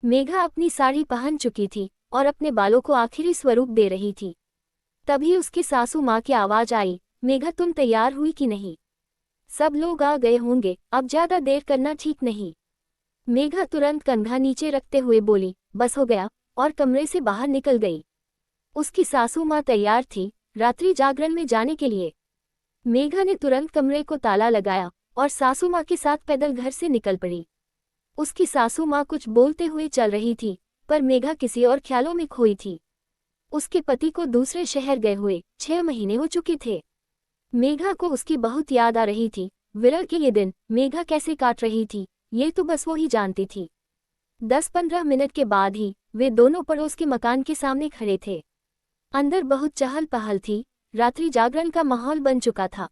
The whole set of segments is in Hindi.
मेघा अपनी साड़ी पहन चुकी थी और अपने बालों को आखिरी स्वरूप दे रही थी। तभी उसकी सासू माँ की आवाज आई, मेघा तुम तैयार हुई कि नहीं? सब लोग आ गए होंगे, अब ज्यादा देर करना ठीक नहीं। मेघा तुरंत कंधा नीचे रखते हुए बोली, बस हो गया, और कमरे से बाहर निकल गई। उसकी सासू माँ तैयार थी रात्रि जागरण में जाने के लिए। मेघा ने तुरंत कमरे को ताला लगाया और सासू माँ के साथ पैदल घर से निकल पड़ी। उसकी सासू माँ कुछ बोलते हुए चल रही थी, पर मेघा किसी और ख्यालों में खोई थी। उसके पति को दूसरे शहर गए हुए 6 महीने हो चुके थे। मेघा को उसकी बहुत याद आ रही थी। विरह के ये दिन मेघा कैसे काट रही थी, ये तो बस वो ही जानती थी। 10-15 मिनट के बाद ही वे दोनों पड़ोस के मकान के सामने खड़े थे। अंदर बहुत चहल पहल थी, रात्रि जागरण का माहौल बन चुका था।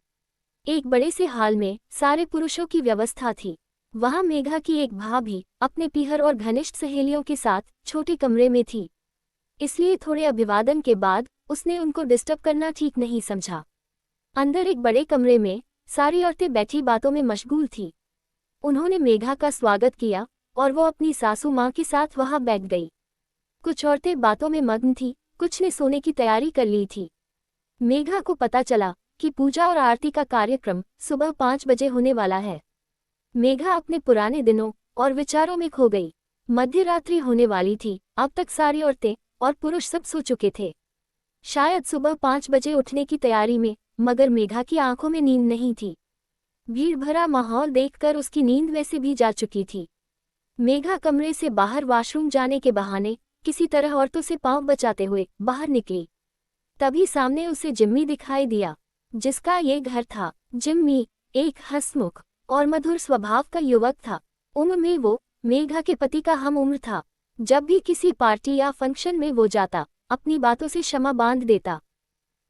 एक बड़े से हाल में सारे पुरुषों की व्यवस्था थी। वहां मेघा की एक भाभी अपने पीहर और घनिष्ठ सहेलियों के साथ छोटे कमरे में थी, इसलिए थोड़े अभिवादन के बाद उसने उनको डिस्टर्ब करना ठीक नहीं समझा। अंदर एक बड़े कमरे में सारी औरतें बैठी बातों में मशगूल थी। उन्होंने मेघा का स्वागत किया और वो अपनी सासू माँ के साथ वहां बैठ गई। कुछ औरतें बातों में मग्न थी, कुछ ने सोने की तैयारी कर ली थी। मेघा को पता चला कि पूजा और आरती का कार्यक्रम सुबह 5 बजे होने वाला है। मेघा अपने पुराने दिनों और विचारों में खो गई। मध्य रात्रि होने वाली थी, अब तक सारी औरतें और पुरुष सब सो चुके थे। शायद सुबह 5 बजे उठने की तैयारी में, मगर मेघा की आंखों में नींद नहीं थी। भीड़ भरा माहौल देखकर उसकी नींद वैसे भी जा चुकी थी। मेघा कमरे से बाहर वॉशरूम जाने के बहाने किसी तरह औरतों से पांव बचाते हुए बाहर निकली। तभी सामने उसे जिम्मी दिखाई दिया, जिसका ये घर था। जिम्मी एक हंसमुख और मधुर स्वभाव का युवक था। उम्र में वो मेघा के पति का हम उम्र था। जब भी किसी पार्टी या फंक्शन में वो जाता, अपनी बातों से क्षमा बांध देता।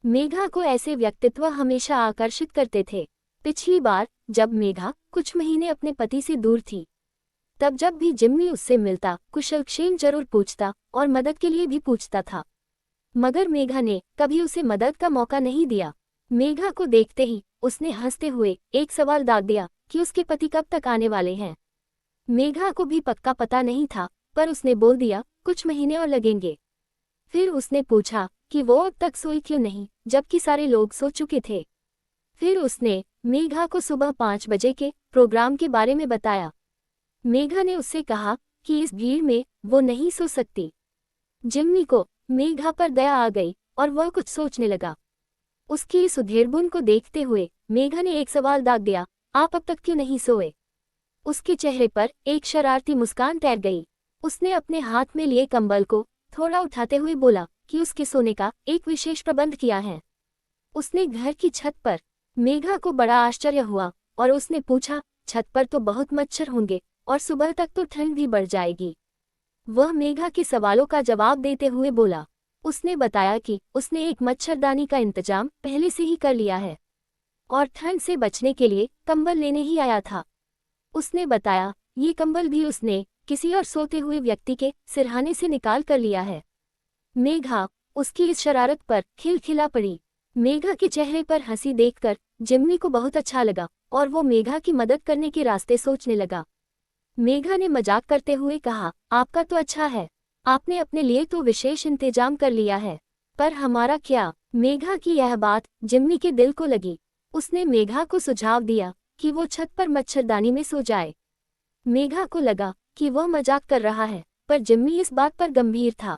मेघा को ऐसे व्यक्तित्व हमेशा आकर्षित करते थे। पिछली बार जब मेघा कुछ महीने अपने पति से दूर थी, तब जब भी जिम्मी उससे मिलता, कुशलक्षेम जरूर पूछता और मदद के लिए भी पूछता था, मगर मेघा ने कभी उसे मदद का मौका नहीं दिया। मेघा को देखते ही उसने हंसते हुए एक सवाल दाग दिया कि उसके पति कब तक आने वाले हैं। मेघा को भी पक्का पता नहीं था, पर उसने बोल दिया, कुछ महीने और लगेंगे। फिर उसने पूछा कि वो अब तक सोई क्यों नहीं, जबकि सारे लोग सो चुके थे। फिर उसने मेघा को सुबह 5 बजे के प्रोग्राम के बारे में बताया। मेघा ने उससे कहा कि इस भीड़ में वो नहीं सो सकती। जिम्मी को मेघा पर दया आ गई और वह कुछ सोचने लगा। उसकी इस उधेड़बुन को देखते हुए मेघा ने एक सवाल दाग दिया, आप अब तक क्यों नहीं सोए? उसके चेहरे पर एक शरारती मुस्कान तैर गई। उसने अपने हाथ में लिए कंबल को थोड़ा उठाते हुए बोला कि उसके सोने का एक विशेष प्रबंध किया है। उसने घर की छत पर। मेघा को बड़ा आश्चर्य हुआ और उसने पूछा, छत पर तो बहुत मच्छर होंगे और सुबह तक तो ठंड भी बढ़ जाएगी। वह मेघा के सवालों का जवाब देते हुए बोला। उसने बताया कि उसने एक मच्छरदानी का इंतजाम पहले से ही कर लिया है और ठंड से बचने के लिए कंबल लेने ही आया था। उसने बताया, ये कंबल भी उसने किसी और सोते हुए व्यक्ति के सिरहाने से निकाल कर लिया है। मेघा उसकी इस शरारत पर खिलखिला पड़ी। मेघा के चेहरे पर हंसी देखकर जिम्मी को बहुत अच्छा लगा और वो मेघा की मदद करने के रास्ते सोचने लगा। मेघा ने मजाक करते हुए कहा, आपका तो अच्छा है, आपने अपने लिए तो विशेष इंतजाम कर लिया है, पर हमारा क्या? मेघा की यह बात जिम्मी के दिल को लगी। उसने मेघा को सुझाव दिया कि वो छत पर मच्छरदानी में सो जाए। मेघा को लगा कि वह मजाक कर रहा है, पर जिम्मी इस बात पर गंभीर था।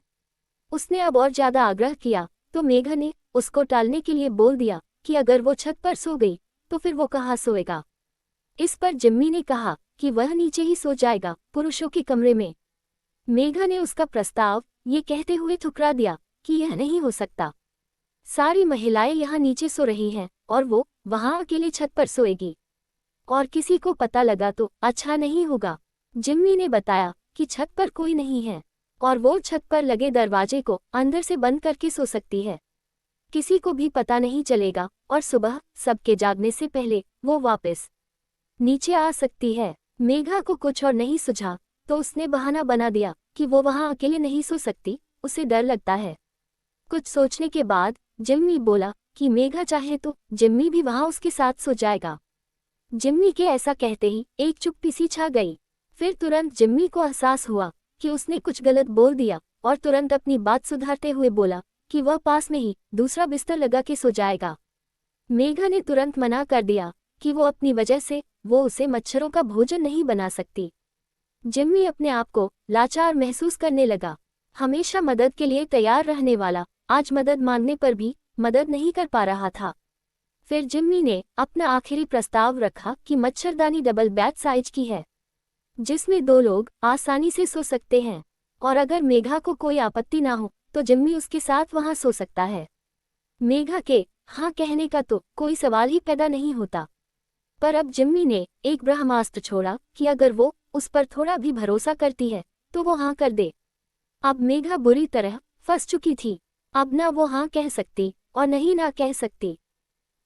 उसने अब और ज्यादा आग्रह किया तो मेघा ने उसको टालने के लिए बोल दिया कि अगर वो छत पर सो गई तो फिर वो कहाँ सोएगा। इस पर जिम्मी ने कहा कि वह नीचे ही सो जाएगा, पुरुषों के कमरे में। मेघा ने उसका प्रस्ताव ये कहते हुए ठुकरा दिया कि यह नहीं हो सकता। सारी महिलाएं यहाँ नीचे सो रही हैं और वो वहां अकेले छत पर सोएगी, और किसी को पता लगा तो अच्छा नहीं होगा। जिम्मी ने बताया कि छत पर कोई नहीं है और वो छत पर लगे दरवाजे को अंदर से बंद करके सो सकती है। किसी को भी पता नहीं चलेगा और सुबह सबके जागने से पहले वो वापस नीचे आ सकती है। मेघा को कुछ और नहीं सूझा तो उसने बहाना बना दिया कि वो वहां अकेले नहीं सो सकती, उसे डर लगता है। कुछ सोचने के बाद जिम्मी बोला कि मेघा चाहे तो जिम्मी भी वहां उसके साथ सो जाएगा। जिम्मी के ऐसा कहते ही एक चुप्पी सी छा गई। फिर तुरंत जिम्मी को एहसास हुआ कि उसने कुछ गलत बोल दिया और तुरंत अपनी बात सुधारते हुए बोला कि वह पास में ही दूसरा बिस्तर लगा के सो जाएगा। मेघा ने तुरंत मना कर दिया कि वो अपनी वजह से वो उसे मच्छरों का भोजन नहीं बना सकती। जिम्मी अपने आप को लाचार महसूस करने लगा। हमेशा मदद के लिए तैयार रहने वाला आज मदद मांगने पर भी मदद नहीं कर पा रहा था। फिर जिम्मी ने अपना आखिरी प्रस्ताव रखा कि मच्छरदानी डबल बेड साइज की है, जिसमें 2 लोग आसानी से सो सकते हैं, और अगर मेघा को कोई आपत्ति ना हो तो जिम्मी उसके साथ वहां सो सकता है। मेघा के हाँ कहने का तो कोई सवाल ही पैदा नहीं होता, पर अब जिम्मी ने एक ब्रह्मास्त्र छोड़ा कि अगर वो उस पर थोड़ा भी भरोसा करती है तो वो हाँ कर दे। अब मेघा बुरी तरह फंस चुकी थी। अब ना वो हाँ कह सकती और नहीं ना कह सकती।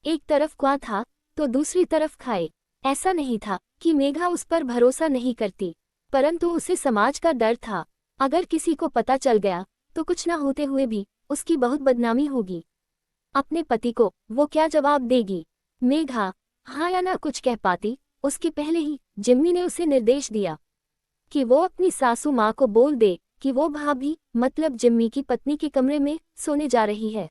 एक तरफ क्वां था तो दूसरी तरफ खाए। ऐसा नहीं था कि मेघा उस पर भरोसा नहीं करती, परंतु उसे समाज का डर था। अगर किसी को पता चल गया तो कुछ ना होते हुए भी उसकी बहुत बदनामी होगी। अपने पति को वो क्या जवाब देगी? मेघा हाँ या ना कुछ कह पाती उसके पहले ही जिम्मी ने उसे निर्देश दिया कि वो अपनी सासू माँ को बोल दे कि वो भाभी मतलब जिम्मी की पत्नी के कमरे में सोने जा रही है,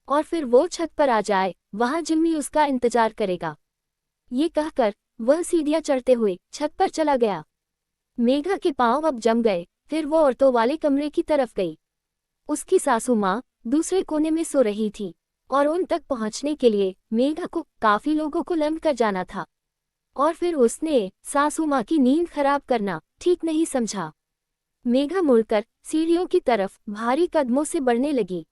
और फिर वो छत पर आ जाए, वहां जिम्मी उसका इंतजार करेगा। ये कहकर वह सीढ़ियां चढ़ते हुए छत पर चला गया। मेघा के पांव अब जम गए। फिर वो औरतों वाले कमरे की तरफ गई। उसकी सासू माँ दूसरे कोने में सो रही थी और उन तक पहुंचने के लिए मेघा को काफी लोगों को लंघ कर जाना था, और फिर उसने सासू माँ की नींद खराब करना ठीक नहीं समझा। मेघा मुड़कर सीढ़ियों की तरफ भारी कदमों से बढ़ने लगी।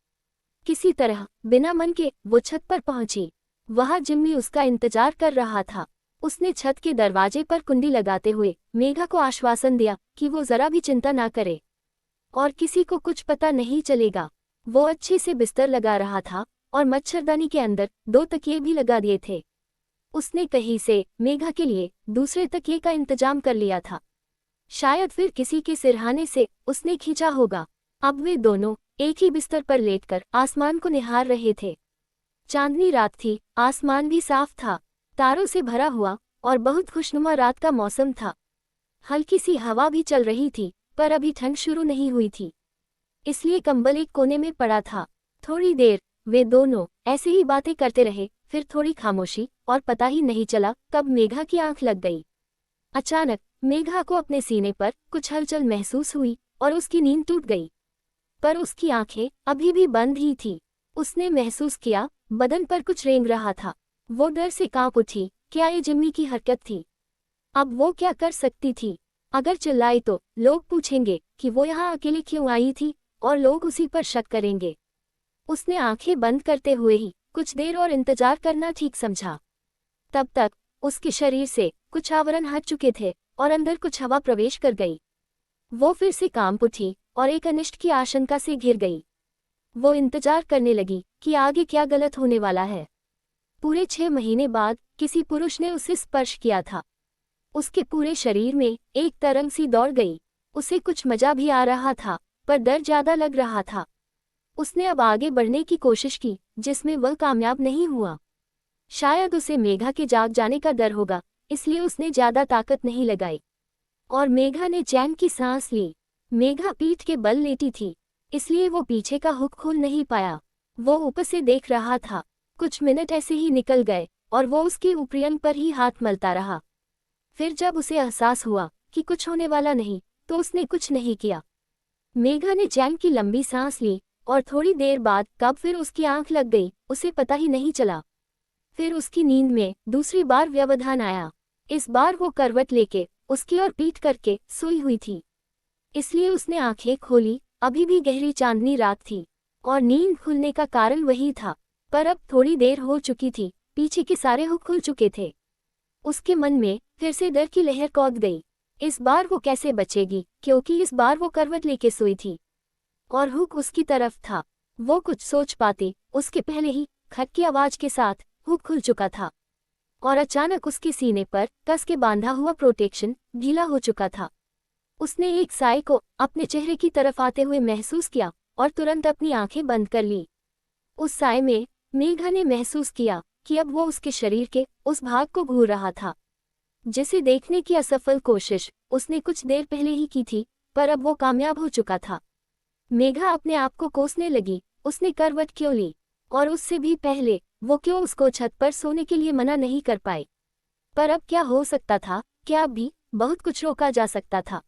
किसी तरह बिना मन के वो छत पर पहुंची। वहां जिम्मी उसका इंतजार कर रहा था। उसने छत के दरवाजे पर कुंडी लगाते हुए मेघा को आश्वासन दिया कि वो जरा भी चिंता ना करे और किसी को कुछ पता नहीं चलेगा। वो अच्छे से बिस्तर लगा रहा था और मच्छरदानी के अंदर 2 तकिए भी लगा दिए थे। उसने कहीं से मेघा के लिए दूसरे तकिए का इंतजाम कर लिया था। शायद फिर किसी के सिरहाने से उसने खींचा होगा। अब वे दोनों एक ही बिस्तर पर लेटकर आसमान को निहार रहे थे। चांदनी रात थी, आसमान भी साफ था, तारों से भरा हुआ और बहुत खुशनुमा रात का मौसम था। हल्की सी हवा भी चल रही थी, पर अभी ठंड शुरू नहीं हुई थी, इसलिए कंबल एक कोने में पड़ा था। थोड़ी देर वे दोनों ऐसे ही बातें करते रहे। फिर थोड़ी खामोशी, और पता ही नहीं चला कब मेघा की आंख लग गई। अचानक मेघा को अपने सीने पर कुछ हलचल महसूस हुई और उसकी नींद टूट गई, पर उसकी आंखें अभी भी बंद ही थी। उसने महसूस किया बदन पर कुछ रेंग रहा था। वो डर से कांप उठी। क्या ये जिम्मी की हरकत थी? अब वो क्या कर सकती थी? अगर चिल्लाई तो लोग पूछेंगे कि वो यहाँ अकेले क्यों आई थी, और लोग उसी पर शक करेंगे। उसने आंखें बंद करते हुए ही कुछ देर और इंतजार करना ठीक समझा। तब तक उसके शरीर से कुछ आवरण हट चुके थे और अंदर कुछ हवा प्रवेश कर गई। वो फिर से कांप उठी और एक अनिष्ट की आशंका से घिर गई। वो इंतजार करने लगी कि आगे क्या गलत होने वाला है। पूरे 6 महीने बाद किसी पुरुष ने उसे स्पर्श किया था। उसके पूरे शरीर में एक तरंग सी दौड़ गई। उसे कुछ मजा भी आ रहा था, पर डर ज्यादा लग रहा था। उसने अब आगे बढ़ने की कोशिश की, जिसमें वह कामयाब नहीं हुआ। शायद उसे मेघा के जाग जाने का डर होगा, इसलिए उसने ज्यादा ताकत नहीं लगाई और मेघा ने चैन की सांस ली। मेघा पीठ के बल लेटी थी, इसलिए वो पीछे का हुक खोल नहीं पाया। वो ऊपर से देख रहा था। कुछ मिनट ऐसे ही निकल गए और वो उसके ऊपरी अंग पर ही हाथ मलता रहा। फिर जब उसे एहसास हुआ कि कुछ होने वाला नहीं, तो उसने कुछ नहीं किया। मेघा ने चैन की लंबी सांस ली और थोड़ी देर बाद कब फिर उसकी आंख लग गई, उसे पता ही नहीं चला। फिर उसकी नींद में दूसरी बार व्यवधान आया। इस बार वो करवट लेके उसकी ओर पीठ करके सोई हुई थी, इसलिए उसने आंखें खोली। अभी भी गहरी चांदनी रात थी और नींद खुलने का कारण वही था, पर अब थोड़ी देर हो चुकी थी। पीछे के सारे हुक खुल चुके थे। उसके मन में फिर से डर की लहर कौंध गई। इस बार वो कैसे बचेगी, क्योंकि इस बार वो करवट लेके सोई थी और हुक उसकी तरफ था। वो कुछ सोच पाती उसके पहले ही खट की आवाज के साथ हुक खुल चुका था और अचानक उसके सीने पर कस के बांधा हुआ प्रोटेक्शन ढीला हो चुका था। उसने एक साए को अपने चेहरे की तरफ आते हुए महसूस किया और तुरंत अपनी आंखें बंद कर ली। उस साए में मेघा ने महसूस किया कि अब वो उसके शरीर के उस भाग को घूर रहा था, जिसे देखने की असफल कोशिश उसने कुछ देर पहले ही की थी, पर अब वो कामयाब हो चुका था। मेघा अपने आप को कोसने लगी, उसने करवट क्यों ली, और उससे भी पहले वो क्यों उसको छत पर सोने के लिए मना नहीं कर पाई। पर अब क्या हो सकता था, क्या अब भी बहुत कुछ रोका जा सकता था।